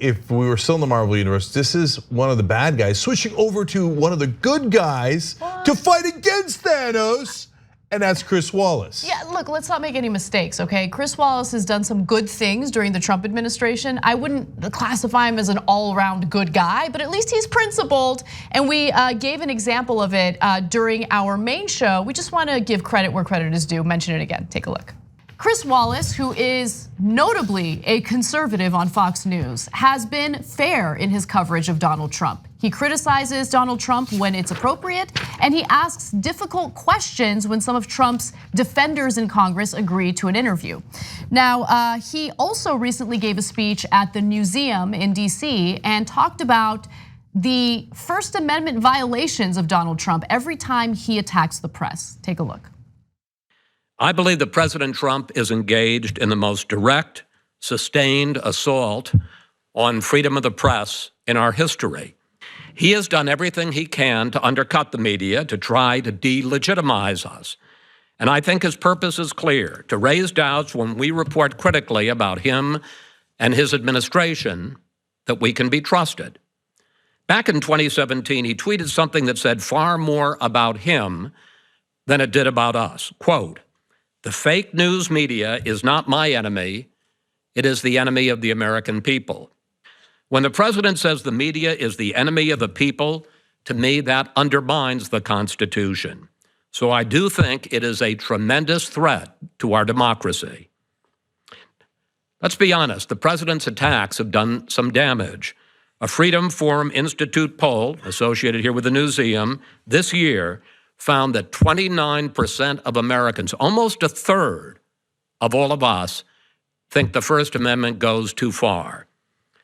if we were still in the Marvel universe, this is one of the bad guys switching over to one of the good guys to fight against Thanos. And that's Chris Wallace. Yeah, look, let's not make any mistakes, okay? Chris Wallace has done some good things during the Trump administration. I wouldn't classify him as an all-around good guy, but at least he's principled. And we gave an example of it during our main show. We just want to give credit where credit is due. Mention it again. Take a look. Chris Wallace, who is notably a conservative on Fox News, has been fair in his coverage of Donald Trump. He criticizes Donald Trump when it's appropriate, and he asks difficult questions when some of Trump's defenders in Congress agree to an interview. Now, he also recently gave a speech at the Newseum in DC and talked about the First Amendment violations of Donald Trump every time he attacks the press. Take a look. I believe that President Trump is engaged in the most direct, sustained assault on freedom of the press in our history. He has done everything he can to undercut the media, to try to delegitimize us. And I think his purpose is clear: to raise doubts when we report critically about him and his administration that we can be trusted. Back in 2017, he tweeted something that said far more about him than it did about us. Quote, "The fake news media is not my enemy, it is the enemy of the American people." When the president says the media is the enemy of the people, to me that undermines the Constitution. So I do think it is a tremendous threat to our democracy. Let's be honest, the president's attacks have done some damage. A Freedom Forum Institute poll associated here with the Newseum this year found that 29% of Americans, almost a third of all of us, think the First Amendment goes too far.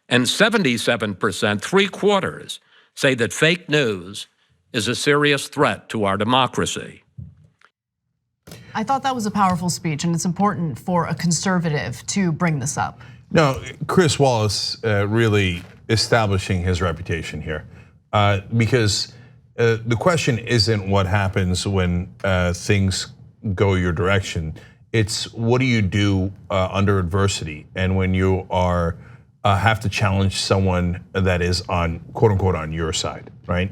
And 77%, 3/4, say that fake news is a serious threat to our democracy. I thought that was a powerful speech, and it's important for a conservative to bring this up. No, Chris Wallace really establishing his reputation here, because the question isn't what happens when things go your direction. It's what do you do under adversity, and when you are have to challenge someone that is on quote unquote on your side, right?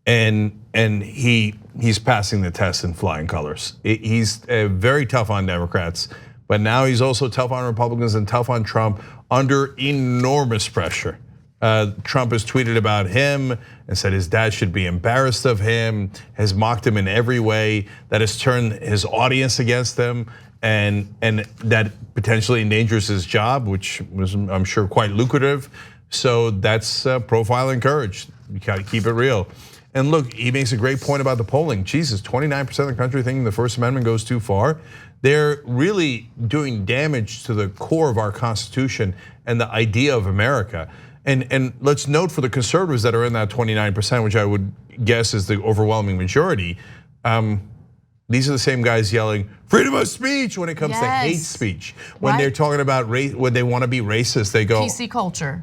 And he's passing the test in flying colors. He's very tough on Democrats, but now he's also tough on Republicans and tough on Trump under enormous pressure. Trump has tweeted about him and said his dad should be embarrassed of him, has mocked him in every way, that has turned his audience against him, and that potentially endangers his job, which was, I'm sure, quite lucrative. So that's profile encouraged. You gotta keep it real. And look, he makes a great point about the polling. Jesus, 29% of the country thinking the First Amendment goes too far. They're really doing damage to the core of our Constitution and the idea of America. And let's note for the conservatives that are in that 29%, which I would guess is the overwhelming majority, these are the same guys yelling freedom of speech when it comes to hate speech. When they're talking about race, when they want to be racist, they go PC culture.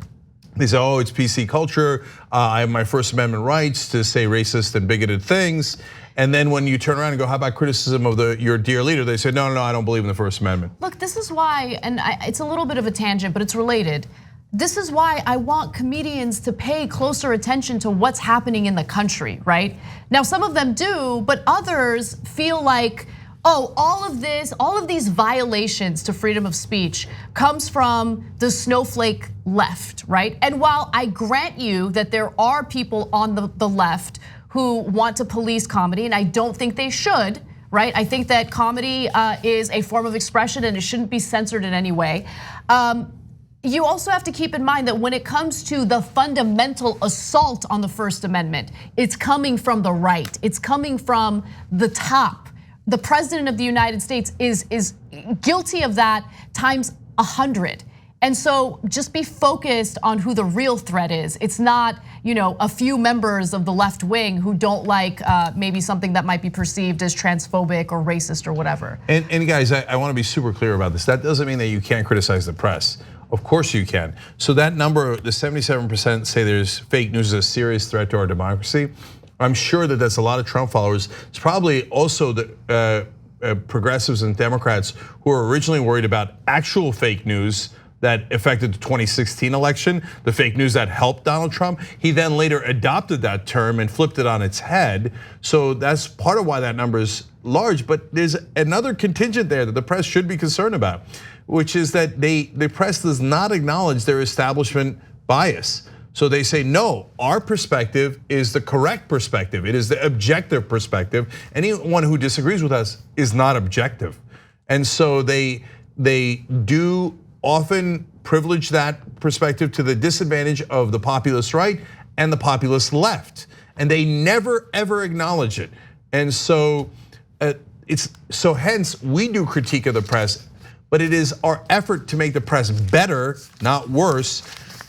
They say, oh, it's PC culture. I have my First Amendment rights to say racist and bigoted things. And then when you turn around and go, how about criticism of your dear leader? They say, no, I don't believe in the First Amendment. Look, this is why, and it's a little bit of a tangent, but it's related. This is why I want comedians to pay closer attention to what's happening in the country, right? Now, some of them do, but others feel like, oh, all of these violations to freedom of speech comes from the snowflake left, right? And while I grant you that there are people on the left who want to police comedy, and I don't think they should, right? I think that comedy is a form of expression and it shouldn't be censored in any way. You also have to keep in mind that when it comes to the fundamental assault on the First Amendment, it's coming from the right. It's coming from the top. The president of the United States is guilty of that times 100. And so just be focused on who the real threat is. It's not, a few members of the left wing who don't like maybe something that might be perceived as transphobic or racist or whatever. And guys, I want to be super clear about this. That doesn't mean that you can't criticize the press. Of course you can. So that number, the 77% say there's fake news is a serious threat to our democracy. I'm sure that that's a lot of Trump followers. It's probably also the progressives and Democrats who are originally worried about actual fake news that affected the 2016 election, the fake news that helped Donald Trump. He then later adopted that term and flipped it on its head. So that's part of why that number is large. But there's another contingent there that the press should be concerned about, which is that the press does not acknowledge their establishment bias. So they say, no, our perspective is the correct perspective. It is the objective perspective. Anyone who disagrees with us is not objective. And so they do often privilege that perspective to the disadvantage of the populist right and the populist left. And they never ever acknowledge it. And so hence we do critique of the press, but it is our effort to make the press better, not worse.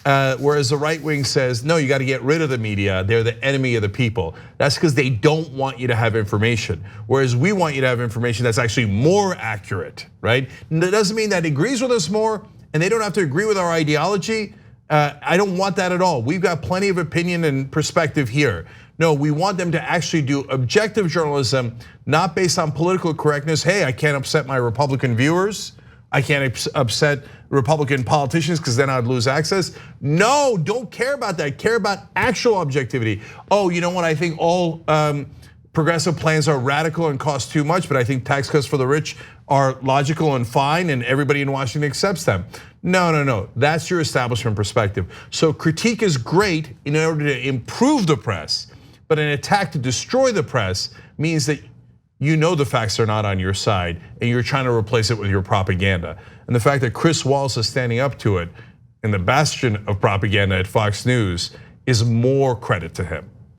Whereas the right wing says, no, you got to get rid of the media. They're the enemy of the people. That's because they don't want you to have information. Whereas we want you to have information that's actually more accurate, right? And that doesn't mean that it agrees with us more and they don't have to agree with our ideology. I don't want that at all. We've got plenty of opinion and perspective here. No, we want them to actually do objective journalism, not based on political correctness. Hey, I can't upset my Republican viewers. I can't upset Republican politicians because then I'd lose access. No, don't care about that. Care about actual objectivity. Oh, you know what? I think all progressive plans are radical and cost too much, but I think tax cuts for the rich are logical and fine, and everybody in Washington accepts them. No. That's your establishment perspective. So critique is great in order to improve the press, but an attack to destroy the press means that you know the facts are not on your side and you're trying to replace it with your propaganda. And the fact that Chris Wallace is standing up to it in the bastion of propaganda at Fox News is more credit to him.